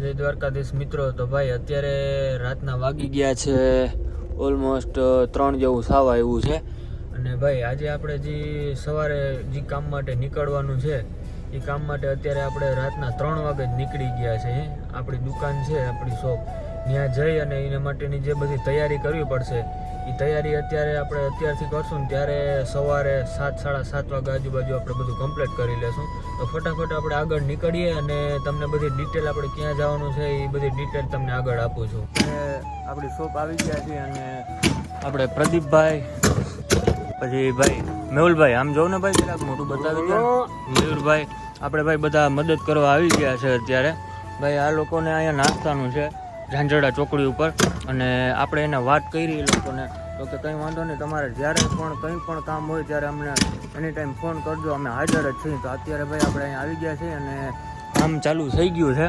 જય દ્વારકાધીશ મિત્રો. તો ભાઈ અત્યારે રાતના વાગી ગયા છે ઓલમોસ્ટ 3 જેવું સાવા એવું છે. અને ભાઈ આજે આપણે જે સવારે જે કામ માટે નીકળવાનું છે એ કામ માટે અત્યારે આપણે રાતના 3 વાગે જ નીકળી ગયા છે. આપણી દુકાન છે, આપણી શોપ, ત્યાં જઈ અને એના માટેની જે બધી તૈયારી કરવી પડશે એ તૈયારી અત્યારે આપણે અત્યારથી કરશું ને ત્યારે સવારે 7-7:30 વાગ્યા આજુબાજુ આપણે બધું કમ્પ્લીટ કરી લેશું. તો ફટાફટ આપણે આગળ નીકળીએ અને તમને બધી ડિટેલ આપણે ક્યાં જવાનું છે એ બધી ડિટેલ તમને આગળ આપું છું. આપણી શોપ આવી ગયા છે અને આપણે પ્રદીપભાઈ, પછી ભાઈ મેહુલભાઈ, આમ જોઉં ને ભાઈ જરાક મોટું બતાવી દો. મયુરભાઈ, આપણે ભાઈ બધા મદદ કરવા આવી ગયા છે અત્યારે. ભાઈ આ લોકોને અહીંયા નાસ્તાનું છે ઝાંઝરડા ચોકડી ઉપર, અને આપણે એને વાત કરી એ લોકોને તો કે કંઈ વાંધો નહીં, તમારે જ્યારે પણ કંઈ પણ કામ હોય ત્યારે અમને એની ટાઈમ ફોન કરજો, અમે હાજર જ છીએ. તો અત્યારે ભાઈ આપણે અહીંયા આવી ગયા છીએ અને કામ ચાલુ થઈ ગયું છે.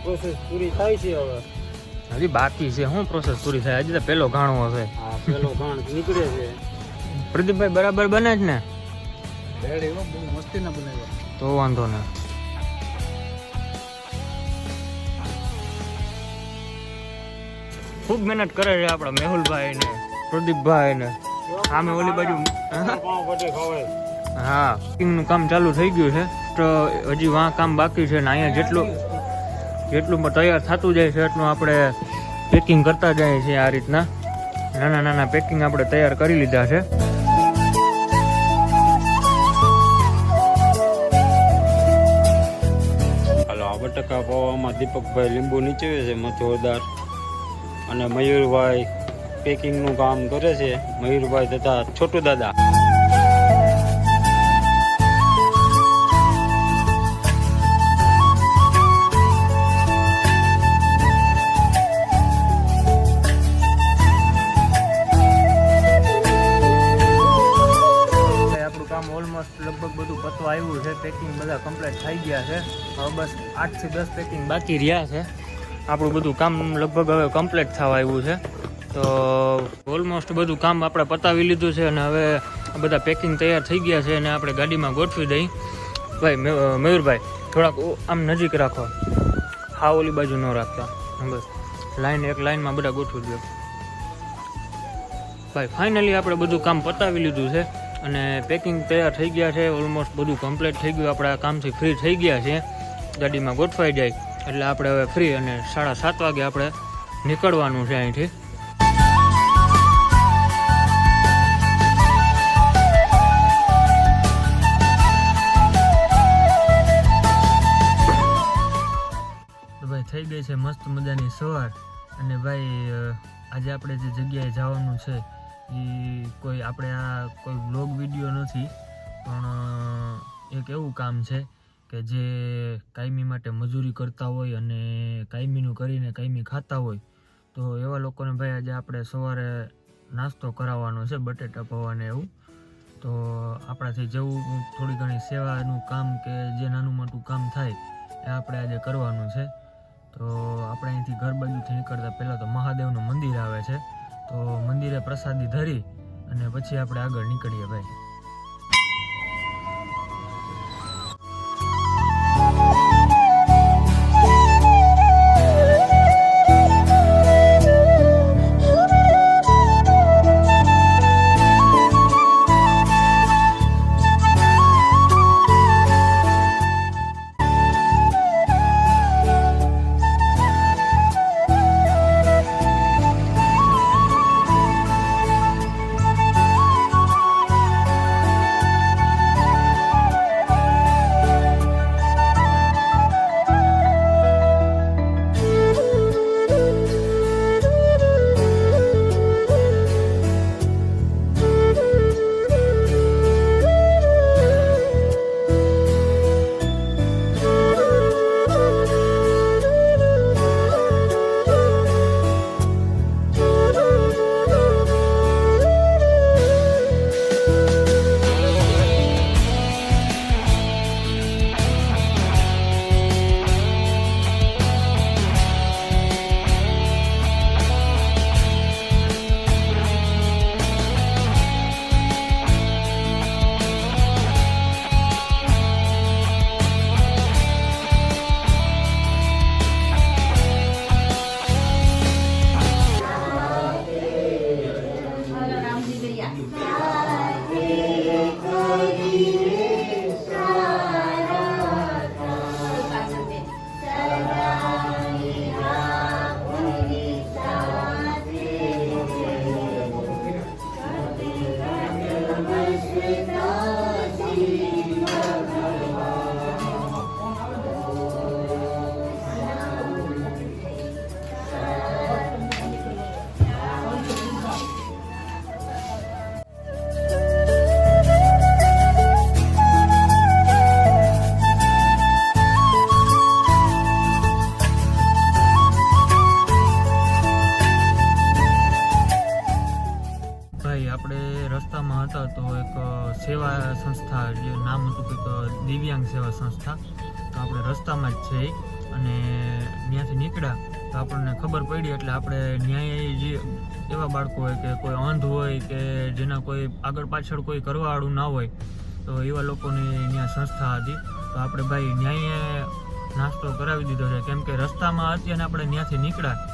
પ્રોસેસ પૂરી થાય છે. હવે હજી બાકી છે. શું પ્રોસેસ પૂરી થાય? હજી તો પેલો ઘાણો હશે. હા, પેલો ઘાણ નીકળે છે. પ્રદીપભાઈ બરાબર બને જ ને? રેડી, બહુ મસ્તી ના બનાવ્યો તો વાંધો ને. ખૂબ મહેનત કરે છે આપણા મેહુલભાઈ ને પ્રદીપભાઈ ને. સામે ઓલી બાજુ હા પેકિંગનું કામ ચાલુ થઈ ગયું છે. તો હજી વાં કામ બાકી છે ને અહીંયા જેટલું તૈયાર થતું જાય છે એટલું આપણે પેકિંગ કરતા જાય છે. આ રીતના નાના પેકિંગ આપણે તૈયાર કરી લીધા છે. હાલો, આ બટાકા પૌવામાં દીપકભાઈ લીંબુ નીચવે છે જોરદાર, અને મયુરભાઈ પેકિંગનું કામ કરે છે. મયુરભાઈ તથા છોટુ દાદા. ઓલમોસ્ટ લગભગ બધું પતવા આવ્યું છે. પેકિંગ બધા કમ્પ્લીટ થઈ ગયા છે. હવે બસ 8 થી 10 પેકિંગ બાકી રહ્યા છે. આપણું બધું કામ લગભગ હવે કમ્પ્લીટ થવા આવ્યું છે. તો ઓલમોસ્ટ બધું કામ આપણે પતાવી લીધું છે અને હવે બધા પેકિંગ તૈયાર થઈ ગયા છે અને આપણે ગાડીમાં ગોઠવી દઈ. ભાઈ મયુરભાઈ થોડાક આમ નજીક રાખો, હા ઓલી બાજુ ન રાખતા. બસ એક લાઈનમાં બધા ગોઠવી દો. ભાઈ ફાઇનલી આપણે બધું કામ પતાવી લીધું છે અને પેકિંગ તૈયાર થઈ ગયા છે. ઓલમોસ્ટ બધું કમ્પ્લીટ થઈ ગયું. આપણે આ કામથી ફ્રી થઈ ગયા છે. ગાડીમાં ગોઠવાઈ જાય એટલે આપણે હવે ફ્રી અને 7:30 વાગે આપણે નીકળવાનું છે અહીંથી. તો ભાઈ થઈ ગઈ છે મસ્ત મજાની સવાર. અને ભાઈ આજે આપણે જે જગ્યાએ જવાનું છે એ કોઈ વ્લોગ વિડીયો નથી, પણ એક એવું કામ છે કે જે કાયમી માટે મજૂરી કરતા હોય અને કાયમીનું કરીને કાયમી ખાતા હોય, તો એવા લોકોને ભાઈ આજે આપણે સવારે નાસ્તો કરાવવાનો છે, બટેટા પૌવા ને એવું. તો આપણાથી જેવું થોડી ઘણી સેવાનું કામ કે જે નાનું મોટું કામ થાય એ આપણે આજે કરવાનું છે. તો આપણે અહીંથી ઘર બાજુથી નીકળતા પહેલાં તો મહાદેવનું મંદિર આવે છે, તો મંદિરે પ્રસાદી ધરી અને પછી આપણે આગળ નીકળીએ ભાઈ. સંસ્થા, જે નામ હતું કંઈક દિવ્યાંગ સેવા સંસ્થા. તો આપણે રસ્તામાં જ છે ઈ. અને ત્યાંથી નીકળ્યા તો આપણને ખબર પડી, એટલે આપણે ન્યાય જે એવા બાળકો હોય કે કોઈ અંધ હોય કે જેના કોઈ આગળ પાછળ કોઈ કરવાવાળું ના હોય, તો એવા લોકોની ત્યાં સંસ્થા હતી. તો આપણે ભાઈ ન્યાય નાસ્તો કરાવી દીધો છે, કેમ કે રસ્તામાં અત્યારે આપણે ત્યાંથી નીકળ્યા.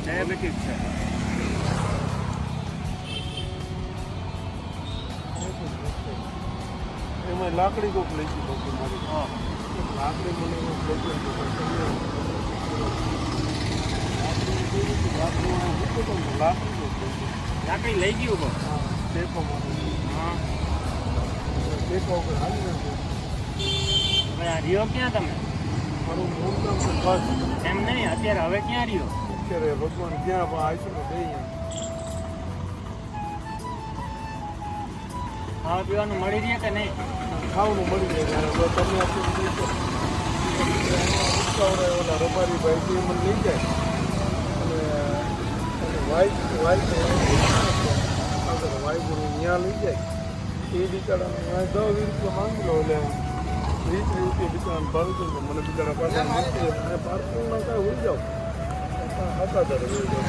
ડાયાબિટીસ છે. એમાં લાકડી કોક લઈ ગઈ લોકો મારી. લાકડી મને લાકડી લઈ ગયું બહુ. ટેકો હા. ટેકો ઉપર હાલી નાખ્યો. હવે આ રહ્યો ક્યાં તમે? મારું મૂળ નામ છે બસ. એમ નહીં, અત્યારે હવે ક્યાં રહ્યો? અત્યારે ભગવાન ક્યાં પણ આવીશું તો બે ખાવા પીવાનું મળી રહે કે નહીં? ખાવાનું મળી જાય. જો તમે ઓલા રબારીભાઈ છે મને લઈ જાય અને વાઇફ વાઇગુરુ ત્યાં લઈ જાય. એ બિચારાને 10-20 રૂપિયા માંગી લો એટલે 20 રૂપિયા બિચારાને ભાડું છે. મને બિચારા પાછા મૂકી અને પાર્કિંગમાં કાંઈ હોઈ જાઓ હતા ત્યારે હોઈ જાઓ.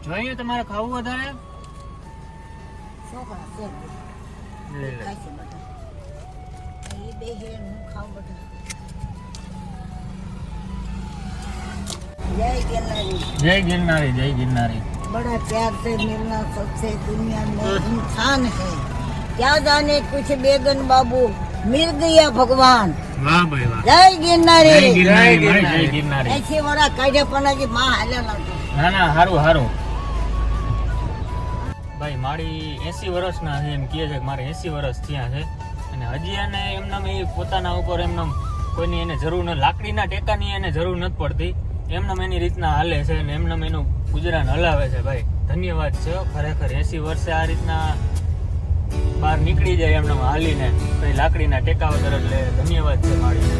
જોઈએ તમારે ખાવું વધારે? છોકરા છે લે લે. ખાય છે બધા. એ બે હેર હું ખાઉં બધા. जय गिरनारी। जय गिरनारी, जय गिरनारी। बड़ा प्यार से मिलना सबसे दुनिया में इंसान है। क्या जाने कुछ बेगन बाबू मिल गया भगवान। वाह भाई वाह। जय गिरनारी। जय गिरनारी, जय गिरनारी। ऐसे वाला काढ़े पनाजी मां हाल्या लागतो। ના ના હારું હારું. ભાઈ મારી 80 વર્ષના છે, એમ કહે છે કે મારે 80 વર્ષ થયા છે અને હજી એને એમનામ એ પોતાના ઉપર એમનામ કોઈની એને જરૂર ન, લાકડીના ટેકાની એને જરૂર નથી પડતી. એમનામ એની રીતના હાલે છે અને એમનામ એનું ગુજરાન હલાવે છે ભાઈ. ધન્યવાદ છે ખરેખર. 80 વર્ષે આ રીતના બહાર નીકળી જાય એમને હાલીને કઈ લાકડીના ટેકા વગર, એટલે ધન્યવાદ છે માળી.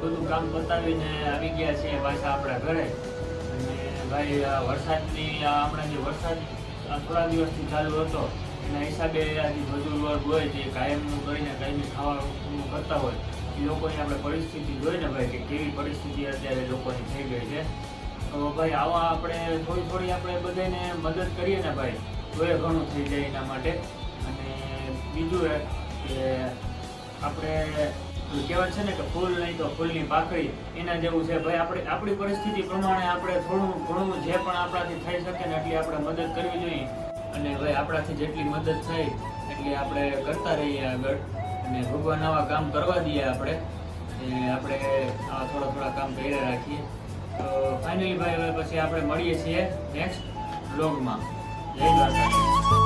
ભગવાન કામ બતાવીને આવી ગયા છીએ પાછા આપણા ઘરે. અને ભાઈ આ વરસાદની હમણાં જે વરસાદ થોડા દિવસથી ચાલુ હતો એના હિસાબે આ જે મજૂર વર્ગ હોય જે કાયમનું કરીને કાયમી ખાવાનું કરતા હોય એ લોકોની આપણે પરિસ્થિતિ જોઈને ભાઈ કે કેવી પરિસ્થિતિ અત્યારે લોકોની થઈ ગઈ છે. તો ભાઈ આવા આપણે થોડી આપણે બધાને મદદ કરીએ ને ભાઈ તો એ ઘણું થઈ જાય એના માટે. અને બીજું એ કે આપણે કહેવાય છે ને કે ફૂલ નહીં તો ફૂલની પાકડી, એના જેવું છે ભાઈ. આપણે આપણી પરિસ્થિતિ પ્રમાણે આપણે થોડું ઘણું જે પણ આપણાથી થઈ શકે ને એટલી આપણે મદદ કરવી જોઈએ. અને ભાઈ આપણાથી જેટલી મદદ થાય એટલી આપણે કરતા રહીએ આગળ. અને ભગવાન આવા કામ કરવા દઈએ આપણે આવા થોડા કામ કર્યા રાખીએ. તો ફાઇનલી ભાઈ હવે પછી આપણે મળીએ છીએ નેક્સ્ટ વ્લોગમાં. જય દ્વારકા.